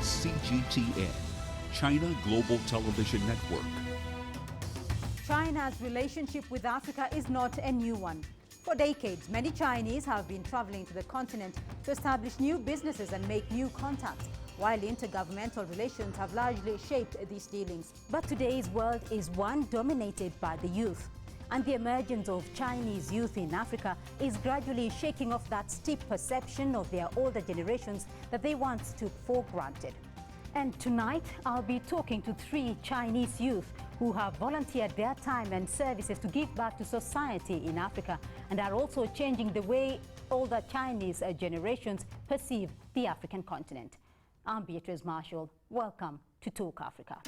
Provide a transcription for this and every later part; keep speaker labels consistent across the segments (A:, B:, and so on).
A: CGTN, China Global Television Network.
B: China's relationship with Africa is not a new one. For decades, many Chinese have been traveling to the continent to establish new businesses and make new contacts, while intergovernmental relations have largely shaped these dealings. But today's world is one dominated by the youth. And the emergence of Chinese youth in Africa is gradually shaking off that steep perception of their older generations that they once took for granted. And tonight, I'll be talking to 3 Chinese youth who have volunteered their time and services to give back to society in Africa and are also changing the way older Chinese generations perceive the African continent. I'm Beatrice Marshall. Welcome to Talk Africa.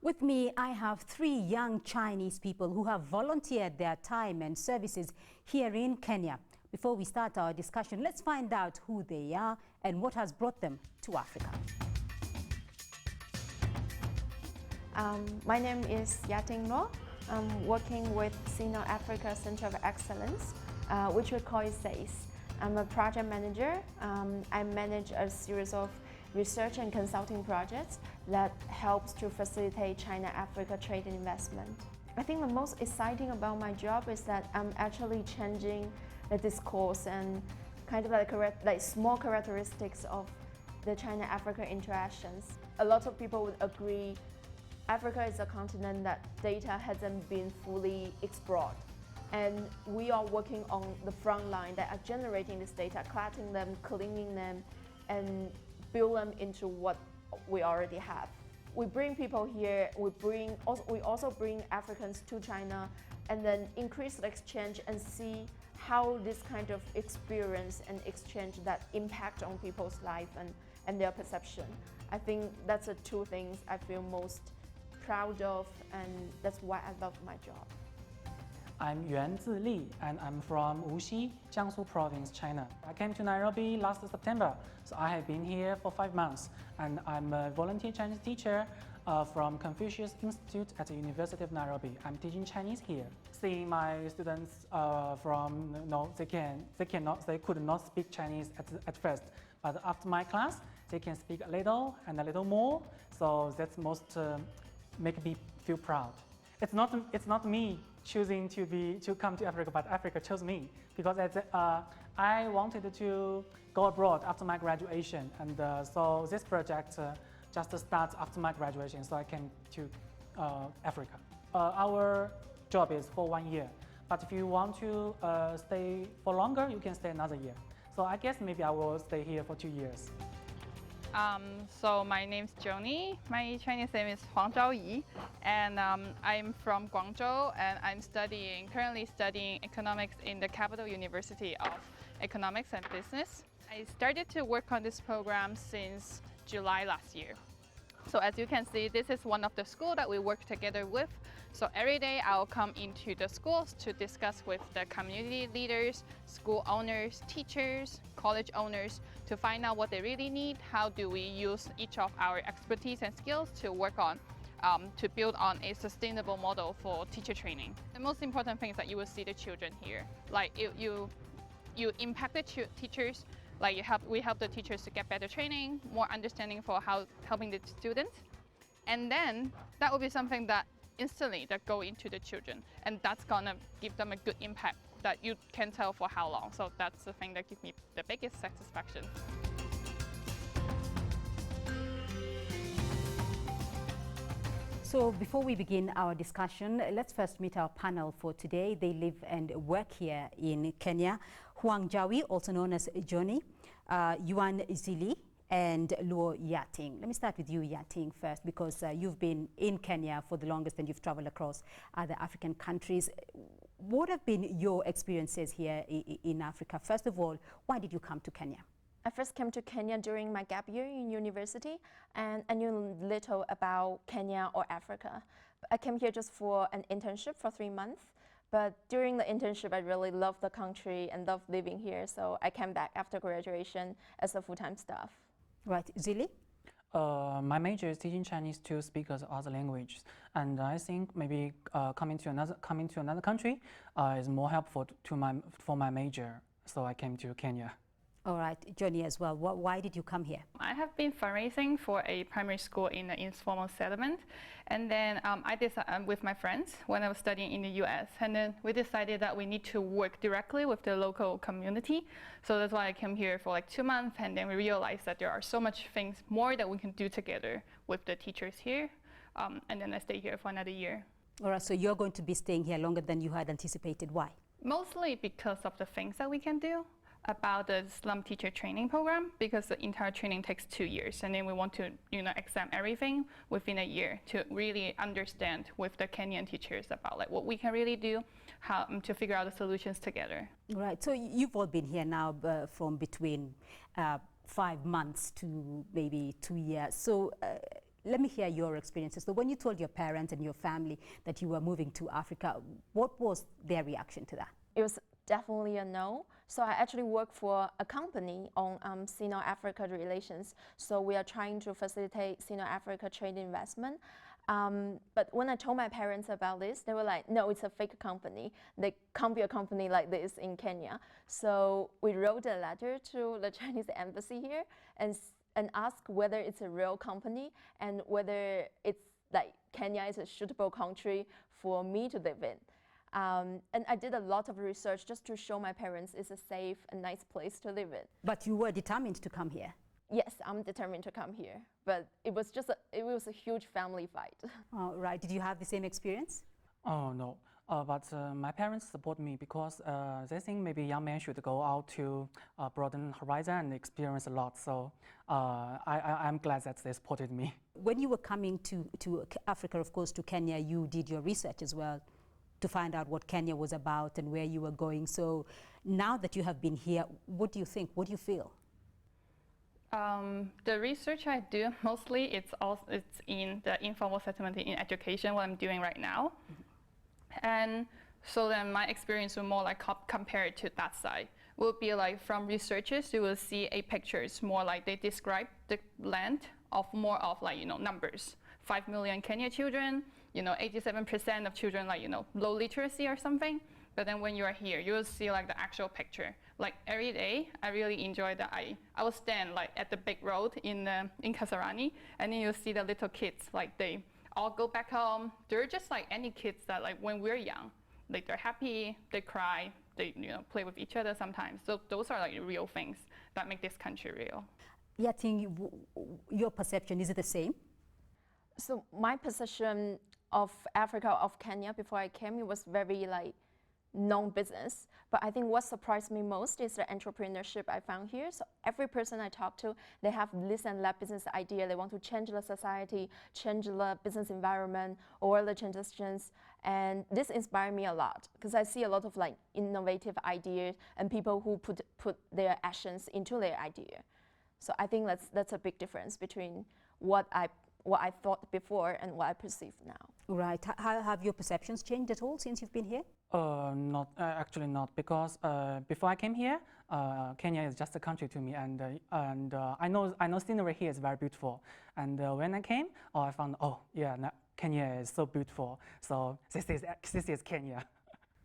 B: With me, I have 3 young Chinese people who have volunteered their time and services here in Kenya. Before we start our discussion, let's find out who they are and what has brought them to Africa.
C: My name is Yating Lo. I'm working with Sino Africa Center of Excellence, which we call SACE. I'm a project manager. I manage a series of research and consulting projects that helps to facilitate China-Africa trade and investment. I think the most exciting about my job is that I'm actually changing the discourse and kind of like small characteristics of the China-Africa interactions. A lot of people would agree Africa is a continent that data hasn't been fully explored. And we are working on the front line that are generating this data, collecting them, cleaning them, and build them into what we already have. We bring people here, we also bring Africans to China and then increase the exchange and see how this kind of experience and exchange that impact on people's life and their perception. I think that's the 2 things I feel most proud of, and that's why I love my job.
D: I'm Yuan Zili, and I'm from Wuxi, Jiangsu Province, China. I came to Nairobi last September, so I have been here for 5 months, and I'm a volunteer Chinese teacher from Confucius Institute at the University of Nairobi. I'm teaching Chinese here. Seeing my students they could not speak Chinese at first, but after my class, they can speak a little and a little more. So that's most make me feel proud. It's not me choosing to come to Africa, but Africa chose me because I wanted to go abroad after my graduation, and so this project just starts after my graduation, so I came to Africa. Our job is for 1 year, but if you want to stay for longer, you can stay another year. So I guess maybe I will stay here for 2 years.
E: So my name's Joni. My Chinese name is Huang Zhaoyi, and I'm from Guangzhou, and I'm currently studying economics in the Capital University of Economics and Business. I started to work on this program since July last year. So as you can see, this is one of the schools that we work together with. So every day I'll come into the schools to discuss with the community leaders, school owners, teachers, college owners to find out what they really need, how do we use each of our expertise and skills to work on, to build on a sustainable model for teacher training. The most important thing is that you will see the children here. Like you impact the teachers. Like we help the teachers to get better training, more understanding for helping the students, and then that will be something that instantly that go into the children, and that's gonna give them a good impact that you can tell for how long. So that's the thing that gives me the biggest satisfaction.
B: So before we begin our discussion, let's first meet our panel for today. They live and work here in Kenya. Huang Zhaoyi, also known as Johnny, Yuan Zili, and Luo Yating. Let me start with you, Yating, first, because you've been in Kenya for the longest and you've traveled across other African countries. What have been your experiences here in Africa? First of all, why did you come to Kenya?
C: I first came to Kenya during my gap year in university, and I knew little about Kenya or Africa. I came here just for an internship for 3 months, but during the internship I really loved the country and loved living here, so I came back after graduation as a full-time staff.
B: Right. Zili?
D: My major is teaching Chinese to speakers of other languages, and I think maybe coming to another country is more helpful for my major. So I came to Kenya.
B: All right, Johnny as well. Why did you come here?
E: I have been fundraising for a primary school in the informal settlement, and then I decided with my friends when I was studying in the US, and then we decided that we need to work directly with the local community. So that's why I came here for like 2 months, and then we realized that there are so much things more that we can do together with the teachers here, and then I stayed here for another year.
B: All right, so you're going to be staying here longer than you had anticipated. Why?
E: Mostly because of the things that we can do about the slum teacher training program, because the entire training takes 2 years, and then we want to exam everything within a year to really understand with the Kenyan teachers about like what we can really do, how to figure out the solutions together.
B: Right, so you've all been here now from between 5 months to maybe 2 years. So let me hear your experiences. So when you told your parents and your family that you were moving to Africa, what was their reaction to that?
C: It was definitely a no. So I actually work for a company on Sino-Africa relations. So we are trying to facilitate Sino-Africa trade investment. But when I told my parents about this, they were like, no, it's a fake company. There can't be a company like this in Kenya. So we wrote a letter to the Chinese embassy here and asked whether it's a real company and whether it's like Kenya is a suitable country for me to live in. And I did a lot of research just to show my parents it's a safe and nice place to live in.
B: But you were determined to come here?
C: Yes, I'm determined to come here. But it was a huge family fight.
B: Oh, right. Did you have the same experience?
D: Oh, no. But my parents support me because they think maybe young men should go out to broaden horizon and experience a lot. So I'm glad that they supported me.
B: When you were coming to Africa, of course, to Kenya, you did your research as well to find out what Kenya was about and where you were going. So now that you have been here, what do you think? What do you feel?
E: The research I do, mostly it's in the informal settlement in education, what I'm doing right now. And so then my experience will more like compared to that side. Will be like from researchers, you will see a picture. It's more like they describe the land of more of like, numbers. 5 million Kenya children, 87% of children like, low literacy or something. But then when you are here, you will see like the actual picture. Like every day, I really enjoy that. I will stand like at the big road in Kasarani, and then you'll see the little kids, like they all go back home. They're just like any kids that like when we're young, like they're happy, they cry, they play with each other sometimes. So those are like real things that make this country real.
B: Yeah, I think your perception, is it the same?
C: So my perception of Africa, of Kenya before I came, it was very like non-business. But I think what surprised me most is the entrepreneurship I found here. So every person I talk to, they have this and that business idea. They want to change the society, change the business environment, or the transitions. And this inspired me a lot because I see a lot of like innovative ideas and people who put their actions into their idea. So I think that's a big difference between what I thought before and what I perceive now.
B: Right. How have your perceptions changed at all since you've been here?
D: Not actually not, because before I came here, Kenya is just a country to me, and I know scenery here is very beautiful. And when I came, I found Kenya is so beautiful. So this is Kenya.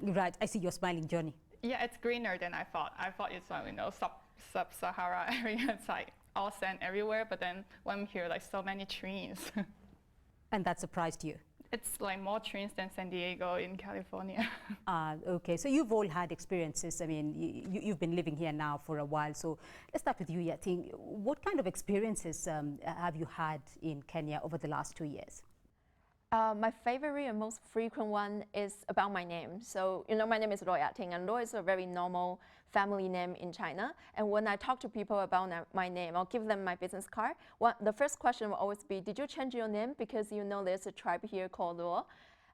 B: Right. I see you're smiling, Johnny.
E: Yeah, it's greener than I thought. I thought it's like sub-Sahara area. It's like all sand everywhere, but then when I'm here, like so many trees.
B: And that surprised you?
E: It's like more trees than San Diego in California.
B: Okay, so you've all had experiences. I mean, you've been living here now for a while. So let's start with you, Yating. What kind of experiences have you had in Kenya over the last 2 years?
C: My favorite and most frequent one is about my name. So, my name is Yating, and Lo is a very normal family name in China. And when I talk to people about my name, I'll give them my business card. The first question will always be, did you change your name because there's a tribe here called Lo?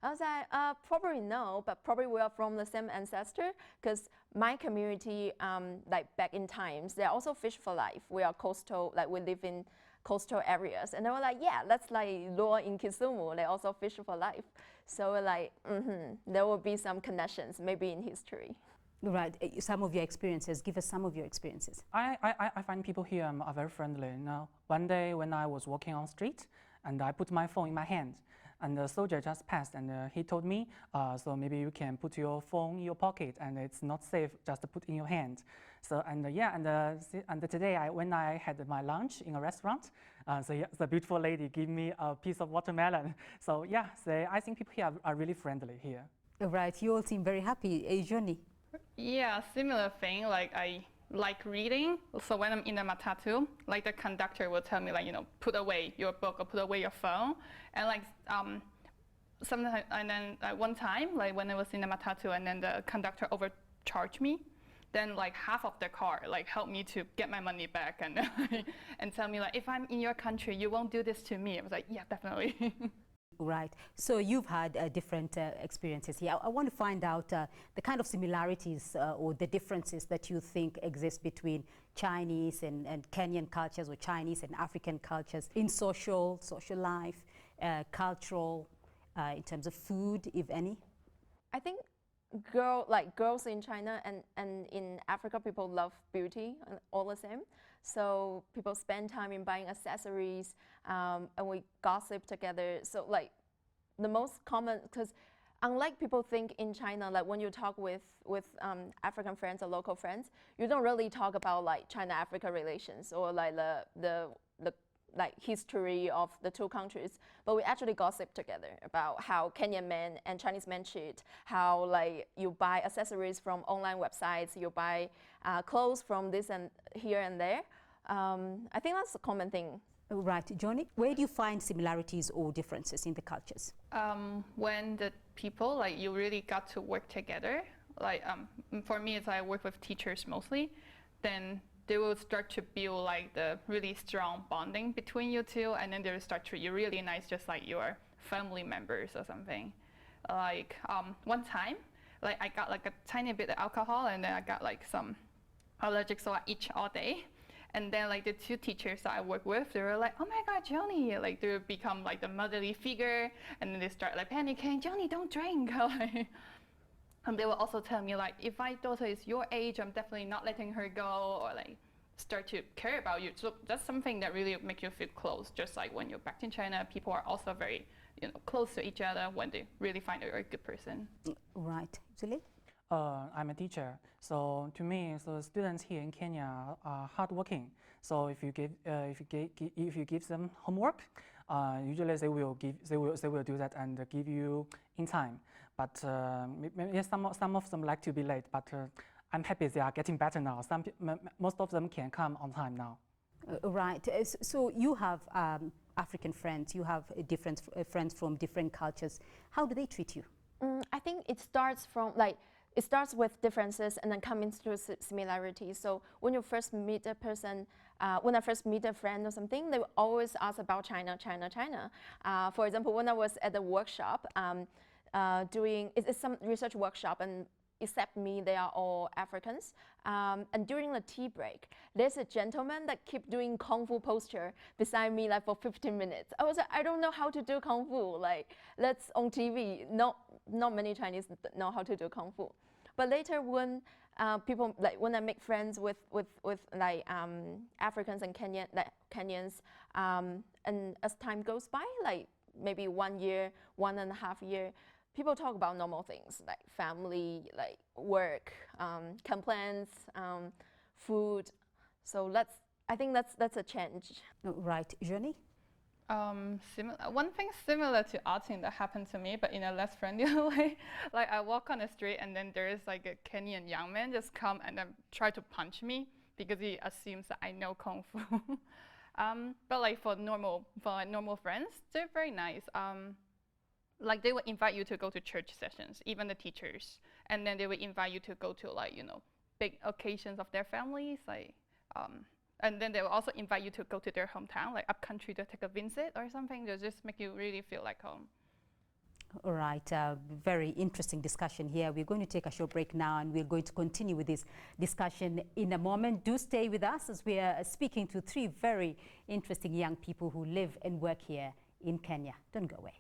C: I was like, probably no, but probably we are from the same ancestor, because my community, like back in times, they're also fish for life. We are coastal, like we live in coastal areas. And they were like, yeah, that's like Lo in Kisumu, they also fish for life. So we're like, there will be some connections, maybe in history.
B: Right, some of your experiences. Give us some of your experiences.
D: I find people here are very friendly. One day when I was walking on the street, and I put my phone in my hand, and the soldier just passed, and he told me, so maybe you can put your phone in your pocket, and it's not safe just to put in your hand. So and today when I had my lunch in a restaurant, the beautiful lady gave me a piece of watermelon. So yeah, I think people here are really friendly here.
B: Right, you all seem very happy. Johnny?
E: Yeah, similar thing. Like I like reading, so when I'm in the matatu, like the conductor will tell me like, put away your book or put away your phone, and like sometimes, and then one time, like when I was in the matatu, and then the conductor overcharged me, then like half of the car like helped me to get my money back, and and tell me like, if I'm in your country, you won't do this to me. I was like, yeah, definitely.
B: Right. So you've had different experiences here. I want to find out the kind of similarities or the differences that you think exist between Chinese and Kenyan cultures, or Chinese and African cultures in social life, cultural, in terms of food, if any.
C: I think girls in China and in Africa, people love beauty, all the same. So people spend time in buying accessories, and we gossip together. So like the most common, because unlike people think in China, like when you talk with African friends or local friends, you don't really talk about like China-Africa relations or like the like history of the two countries, but we actually gossip together about how Kenyan men and Chinese men cheat, how like you buy accessories from online websites, you buy clothes from this and here and there. I think that's a common thing.
B: Right, Johnny, where do you find similarities or differences in the cultures?
E: When the people, like you really got to work together, like for me it's I work with teachers mostly, then they will start to build like the really strong bonding between you two, and then they will start to treat you really nice, just like your family members or something. Like one time, like I got like a tiny bit of alcohol, and then I got like some allergic, so I itch all day. And then like the two teachers that I work with, they were like, oh my God, Johnny, like they would become like the motherly figure, and then they start like panicking, Johnny, don't drink. And they will also tell me like, if my daughter is your age, I'm definitely not letting her go, or like start to care about you. So that's something that really makes you feel close. Just like when you're back in China, people are also very, close to each other when they really find you're a good person.
B: Right, Julie?
D: I'm a teacher, so to me, so students here in Kenya are hardworking. So if you give them homework, usually they will do that and give you in time. But maybe some of them like to be late. But I'm happy they are getting better now. Most of them can come on time now.
B: Right. So you have African friends. You have different friends from different cultures. How do they treat you?
C: I think it starts with differences and then coming through similarities. So when you first meet a person, when I first meet a friend or something, they will always ask about China. For example, when I was at the workshop, it's some research workshop, and except me, they are all Africans. And during the tea break, there's a gentleman that keep doing Kung Fu posture beside me like for 15 minutes. I was like, I don't know how to do Kung Fu. Like, that's on TV. Not many Chinese know how to do Kung Fu. But later when when I make friends with like Africans and Kenyans, and as time goes by, like maybe 1 year, 1.5 years, people talk about normal things like family, like work, complaints, food. So I think that's a change.
B: Right, Johnny?
E: One thing similar to outing that happened to me, but in a less friendly way. Like I walk on the street, and then there is like a Kenyan young man just come and then try to punch me because he assumes that I know Kung Fu. But like for normal friends, they're very nice. Like they would invite you to go to church sessions, even the teachers, and then they would invite you to go to like big occasions of their families, like and then they will also invite you to go to their hometown, like up country, to take a visit or something. They'll just make you really feel like home.
B: All right, very interesting discussion here. We're going to take a short break now, and we're going to continue with this discussion in a moment. Do stay with us as we are speaking to 3 very interesting young people who live and work here in Kenya. Don't go away.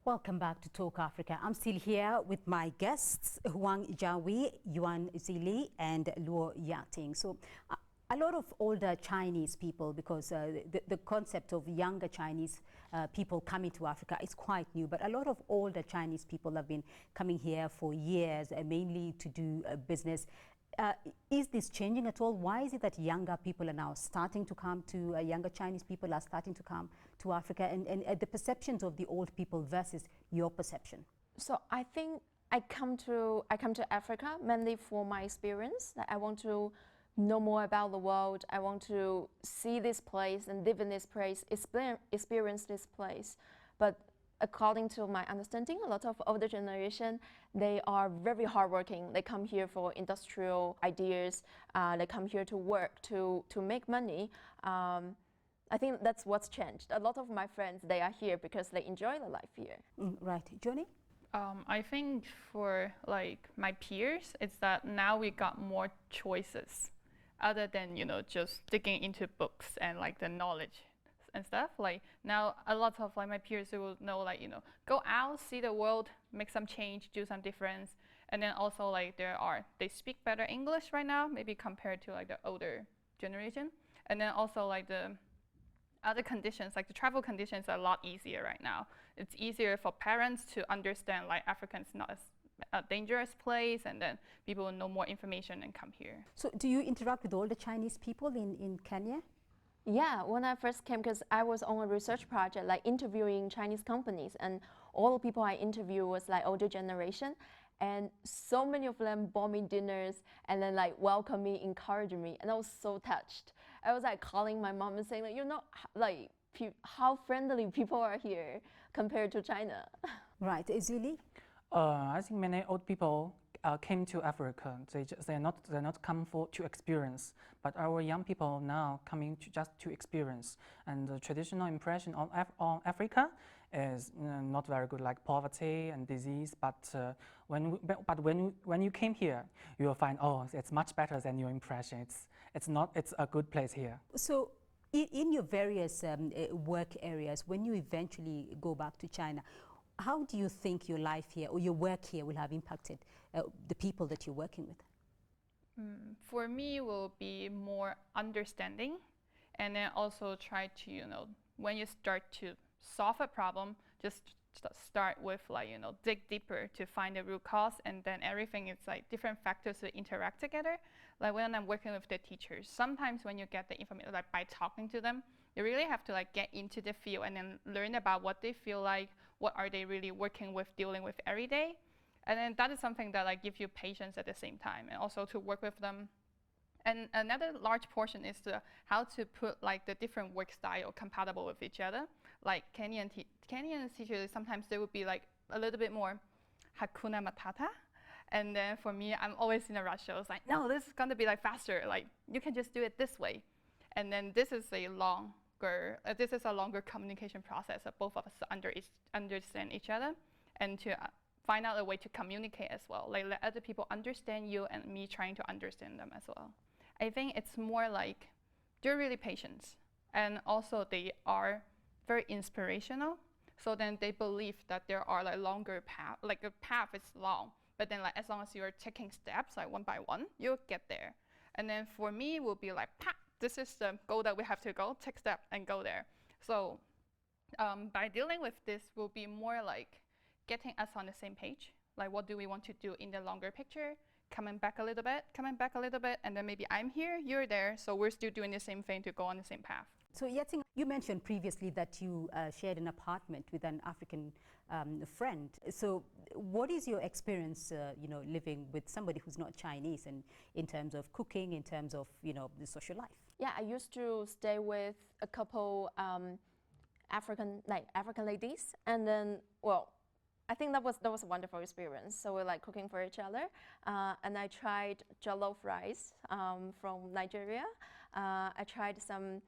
B: Welcome back to Talk Africa. I'm still here with my guests, Huang Jiahui, Yuan Zili, and Luo Yating. So, a lot of older Chinese people, because the concept of younger Chinese people coming to Africa is quite new, but a lot of older Chinese people have been coming here for years, mainly to do business. Is this changing at all? Why is it that younger people are now starting to come to, younger Chinese people are starting to come to Africa, and the perceptions of the old people versus your perception?
C: So I think I come to Africa mainly for my experience. That I want to know more about the world. I want to see this place and live in this place, experience this place. But according to my understanding, a lot of older generation, they are very hardworking. They come here for industrial ideas. They come here to work, to make money. I think that's what's changed. A lot of my friends, they are here because they enjoy the life here.
B: Right. Johnny?
E: I think for like my peers, it's that now we got more choices other than, just digging into books and like the knowledge and stuff. Like now a lot of like my peers who will know, like, go out, see the world, make some change, do some difference. And then also like they speak better English right now, maybe compared to like the older generation. And then also like the other conditions, like the travel conditions are a lot easier right now. It's easier for parents to understand like Africa is not as a dangerous place, and then people will know more information and come here.
B: So do you interact with all the Chinese people in Kenya?
C: Yeah, when I first came, because I was on a research project, like interviewing Chinese companies, and all the people I interviewed was like older generation, and so many of them bought me dinners and then like welcomed me, encouraged me, and I was so touched. I was like calling my mom and saying like, like how friendly people are here compared to China.
B: Right, Zili?
D: I think many old people came to Africa. They're not come to experience, but our young people now coming just to experience. And the traditional impression on Africa is not very good, like poverty and disease. But when you came here, you will find, oh, it's much better than your impression. It's a good place here.
B: So in your various work areas, when you eventually go back to China, how do you think your life here or your work here will have impacted the people that you're working with?
E: For me, will be more understanding, and then also try to, when you start to solve a problem, just start with like, dig deeper to find the root cause, and then everything is like different factors to interact together. Like when I'm working with the teachers, sometimes when you get the information, like by talking to them, you really have to like get into the field and then learn about what they feel like, what are they really working with, dealing with every day. And then that is something that like gives you patience at the same time, and also to work with them. And another large portion is how to put like the different work style compatible with each other. Like Kenyan teachers, sometimes they would be like a little bit more Hakuna Matata. And then for me, I'm always in a rush. I was like, no, this is going to be like faster. Like you can just do it this way. And then this is a longer communication process that both of us understand each other, and to find out a way to communicate as well. Like let other people understand you and me trying to understand them as well. I think it's more like they're really patient, and also they are very inspirational. So then they believe that there are like longer path, like a path is long, but then like as long as you're taking steps like one by one, you'll get there. And then for me, it will be like, this is the goal that we have to go, take step and go there. So by dealing with this will be more like getting us on the same page. Like what do we want to do in the longer picture? Coming back a little bit, and then maybe I'm here, you're there, so we're still doing the same thing to go on the same path.
B: So Yating, you mentioned previously that you shared an apartment with an African friend. So what is your experience, living with somebody who's not Chinese, and in terms of cooking, in terms of, the social life?
C: Yeah, I used to stay with a couple African ladies, and then, well, I think that was a wonderful experience. So we're like cooking for each other, and I tried jollof rice from Nigeria. I tried some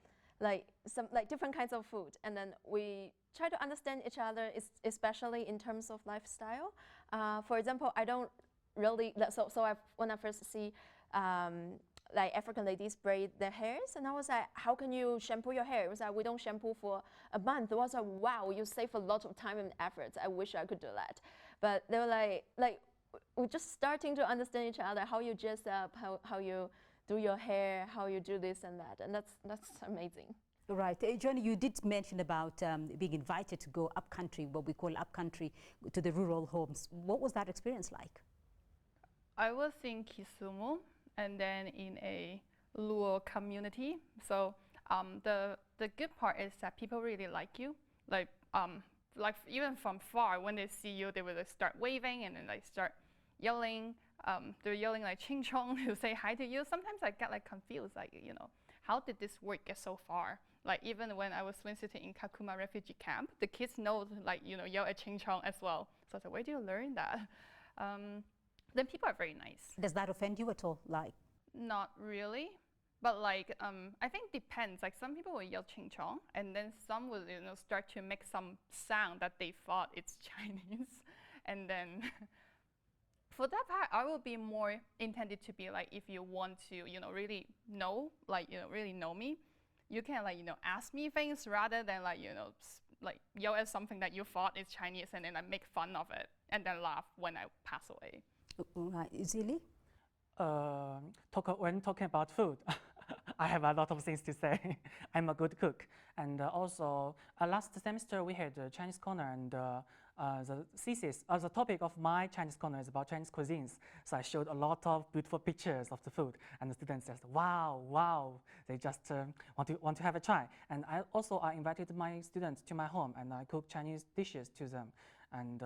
C: different kinds of food, and then we try to understand each other, especially in terms of lifestyle. For example, I don't really when I first see like African ladies braid their hairs, and I was like, how can you shampoo your hair? It was like, we don't shampoo for a month. It was like, wow, you save a lot of time and effort. I wish I could do that. But they were like we're just starting to understand each other, how you dress up, how you do your hair, how you do this and that, and that's amazing.
B: Right. Johnny, you did mention about being invited to go up country, what we call up country, to the rural homes. What was that experience like?
E: I was in Kisumu and then in a rural community. So the good part is that people really like you. Like even from far, when they see you, they will start waving and then like start yelling. They're yelling like "Ching Chong" to say hi to you. Sometimes I get like confused, like how did this word get so far? Like even when I was swing sitting in Kakuma refugee camp, the kids know like yell at "Ching Chong" as well. So I was like, where do you learn that? Then people are very nice.
B: Does that offend you at all? Like,
E: not really, but like I think depends. Like some people will yell "Ching Chong," and then some will start to make some sound that they thought it's Chinese, and then. For that part, I will be more intended to be like, if you want to, really know, really know me, you can ask me things rather than like yell at something that you thought is Chinese and then make fun of it and then laugh when I pass away.
B: right, Zili?
D: When talking about food, I have a lot of things to say. I'm a good cook, and also last semester we had a Chinese corner, and the topic of my Chinese corner is about Chinese cuisines. So I showed a lot of beautiful pictures of the food, and the students said, "Wow, wow!" They just want to have a try. And I invited my students to my home, and I cooked Chinese dishes to them, and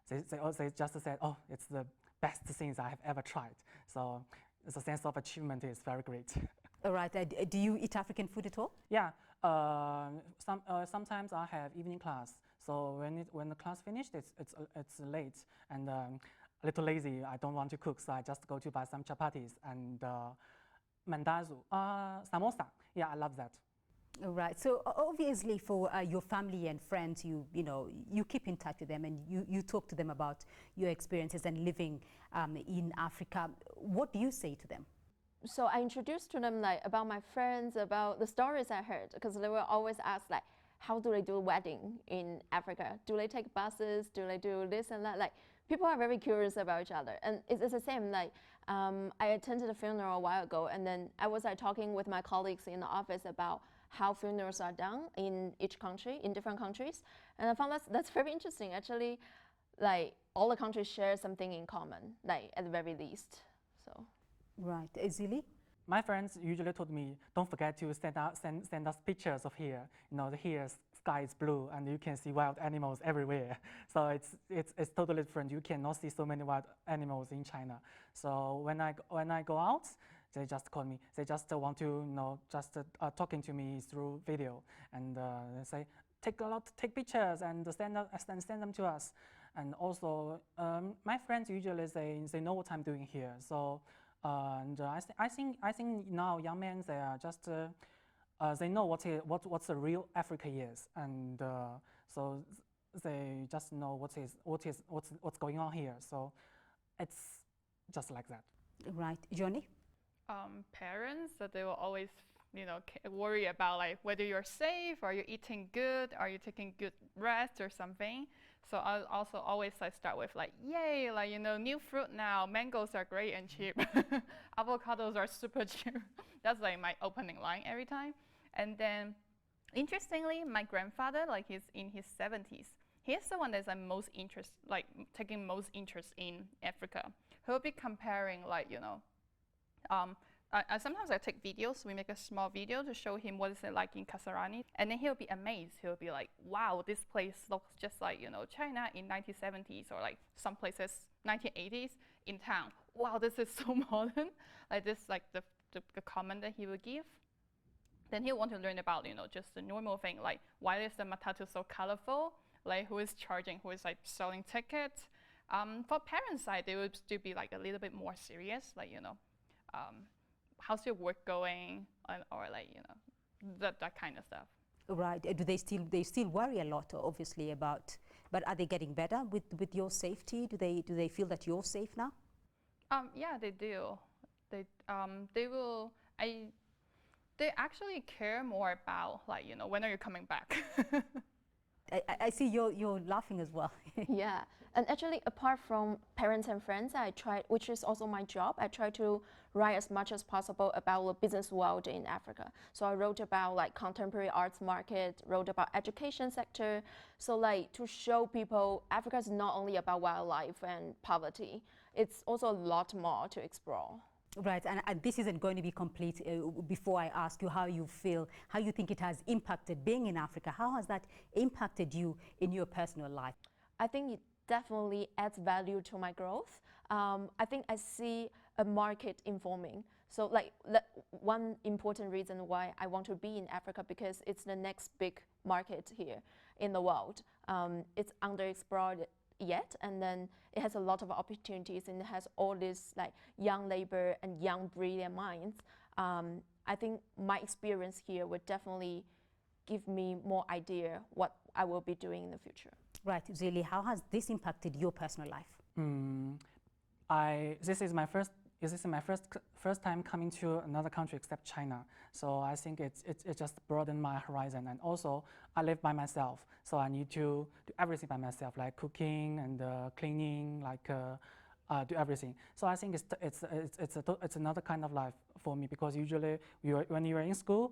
D: they just said, "Oh, it's the best things I have ever tried." So the sense of achievement is very great.
B: All right. Do you eat African food at all?
D: Yeah. Sometimes I have evening class. So when the class finished, it's late and a little lazy. I don't want to cook, so I just go to buy some chapatis and mandazi, samosa. Yeah, I love that.
B: All right. So obviously, for your family and friends, you keep in touch with them and you talk to them about your experiences and living in Africa. What do you say to them?
C: So I introduced to them about my friends, about the stories I heard, because they will always ask how do they do a wedding in Africa? Do they take buses? Do they do this and that? People are very curious about each other, and it's the same. I attended a funeral a while ago, and then I was talking with my colleagues in the office about how funerals are done in each country, in different countries, and I found that's very interesting. Actually, all the countries share something in common, at the very least. So.
B: Right, Zili?
D: My friends usually told me, don't forget to send us pictures of here. Here sky is blue and you can see wild animals everywhere. So it's totally different. You cannot see so many wild animals in China. So when I go out, they just call me. They just want to talking to me through video, and they say take pictures and send them to us. And also my friends usually they know what I'm doing here. So. And I think now young men, they are just they know what's the real Africa is, and so they just know what's going on here. So it's just like that.
B: Right, Johnny.
E: Parents, that they will always worry about whether you're safe, are you eating good, are you taking good rest or something. So I also always start with yay, new fruit now, mangoes are great and cheap, avocados are super cheap. That's my opening line every time. And then interestingly, my grandfather, he's in his 70s. He's the one that's taking most interest in Africa. He'll be comparing sometimes I take videos. We make a small video to show him what is it like in Kasarani, and then he'll be amazed. He'll be like, "Wow, this place looks just like China in 1970s or some places 1980s in town. Wow, this is so modern." This the comment that he will give. Then he'll want to learn about just the normal thing, why is the matatu so colorful? Who is charging? Who is selling tickets? For parents' side, they would still be a little bit more serious, how's your work going, or that kind of stuff.
B: Right. Do they still worry a lot, obviously, about? But are they getting better with your safety? Do they feel that you're safe now?
E: Yeah, they do. They actually care more about, like, you know, when are you coming back?
B: I see you're laughing as well.
C: Yeah, and actually apart from parents and friends, I try, which is also my job, I try to write as much as possible about the business world in Africa. So I wrote about like contemporary arts market, wrote about education sector. So like to show people Africa is not only about wildlife and poverty, it's also a lot more to explore.
B: Right, and this isn't going to be complete before I ask you how you feel, how you think it has impacted being in Africa. How has that impacted you in your personal life?
C: I think it definitely adds value to my growth. I think I see a market informing. So like one important reason why I want to be in Africa, because it's the next big market here in the world. It's underexplored yet, and then it has a lot of opportunities, and it has all this like young labor and young brilliant minds. I think my experience here would definitely give me more idea what I will be doing in the future.
B: Right, Zili, how has this impacted your personal life?
D: This is my first time coming to another country except China. So I think it just broadened my horizon. And also, I live by myself, so I need to do everything by myself, like cooking and cleaning, like do everything. So I think it's another kind of life for me, because usually when you are in school,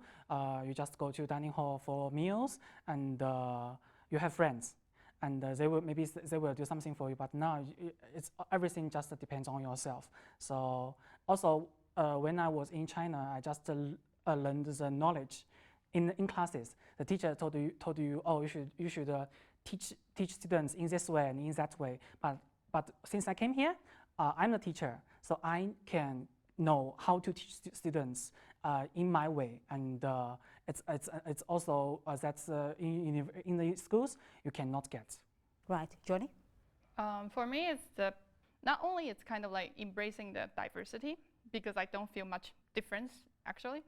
D: you just go to dining hall for meals, and you have friends. And they will do something for you, but now it's everything just depends on yourself. So also when I was in China, I just learned the knowledge in classes. The teacher told you, oh, you should teach students in this way and in that way. But since I came here, I'm the teacher, so I can know how to teach students in my way, and it's also that's in the schools you cannot get.
B: Right, Johnny?
E: For me, it's not only it's kind of like embracing the diversity, because I don't feel much difference actually.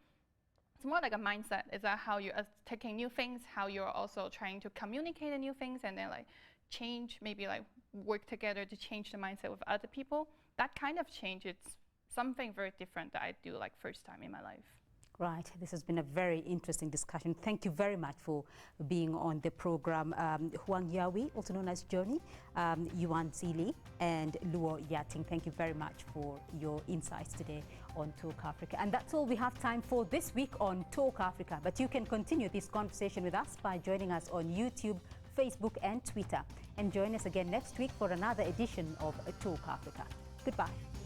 E: It's more like a mindset. It's how you're taking new things, how you're also trying to communicate the new things, and then like change, maybe like work together to change the mindset with other people. That kind of change, it's something very different that I do like first time in my life.
B: Right, this has been a very interesting discussion. Thank you very much for being on the program. Huang Yawi, also known as Johnny, Yuan Zili, and Luo Yating, thank you very much for your insights today on Talk Africa. And that's all we have time for this week on Talk Africa. But you can continue this conversation with us by joining us on YouTube, Facebook, and Twitter. And join us again next week for another edition of Talk Africa. Goodbye.